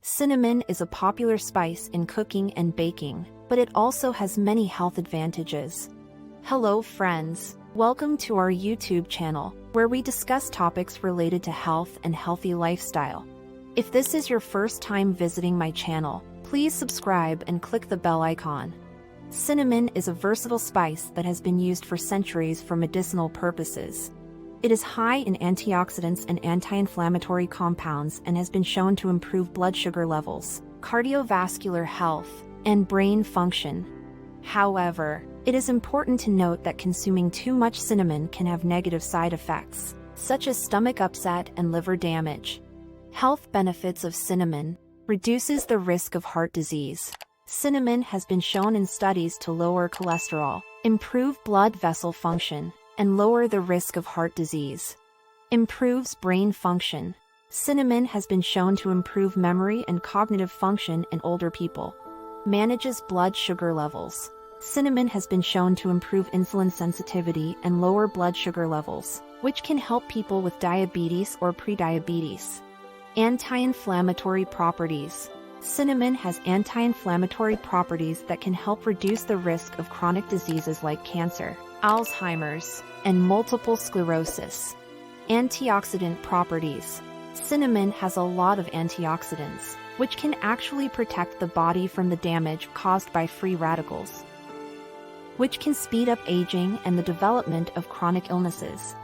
Cinnamon is a popular spice in cooking and baking, but it also has many health advantages. Hello friends, welcome to our YouTube channel, where we discuss topics related to health and healthy lifestyle. If this is your first time visiting my channel, please subscribe and click the bell icon. Cinnamon is a versatile spice that has been used for centuries for medicinal purposes. It is high in antioxidants and anti-inflammatory compounds and has been shown to improve blood sugar levels, cardiovascular health, and brain function. However, it is important to note that consuming too much cinnamon can have negative side effects, such as stomach upset and liver damage. Health benefits of cinnamon: reduces the risk of heart disease. Cinnamon has been shown in studies to lower cholesterol, improve blood vessel function, and lower the risk of heart disease. Improves brain function. Cinnamon has been shown to improve memory and cognitive function in older people. Manages blood sugar levels. Cinnamon has been shown to improve insulin sensitivity and lower blood sugar levels, which can help people with diabetes or prediabetes. Anti-inflammatory properties. Cinnamon has anti-inflammatory properties that can help reduce the risk of chronic diseases like cancer, Alzheimer's, and multiple sclerosis. Antioxidant properties. Cinnamon has a lot of antioxidants, which can actually protect the body from the damage caused by free radicals, which can speed up aging and the development of chronic illnesses.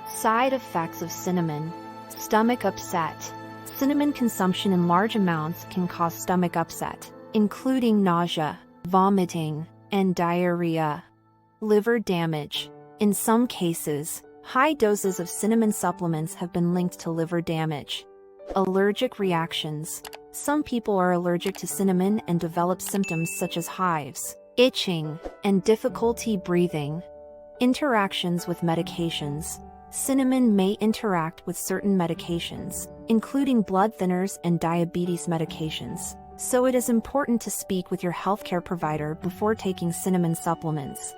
Side effects of cinnamon. Stomach upset. Cinnamon consumption in large amounts can cause stomach upset, including nausea, vomiting, and diarrhea. Liver damage. In some cases, high doses of cinnamon supplements have been linked to liver damage. Allergic reactions. Some people are allergic to cinnamon and develop symptoms such as hives, itching, and difficulty breathing. Interactions with medications. Cinnamon may interact with certain medications, including blood thinners and diabetes medications, so it is important to speak with your healthcare provider before taking cinnamon supplements.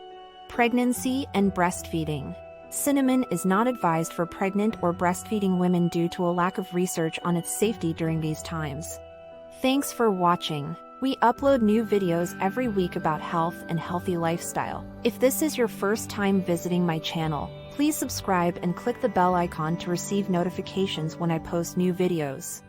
Pregnancy and breastfeeding. Cinnamon is not advised for pregnant or breastfeeding women due to a lack of research on its safety during these times. Thanks for watching. We upload new videos every week about health and healthy lifestyle. If this is your first time visiting my channel, please subscribe and click the bell icon to receive notifications when I post new videos.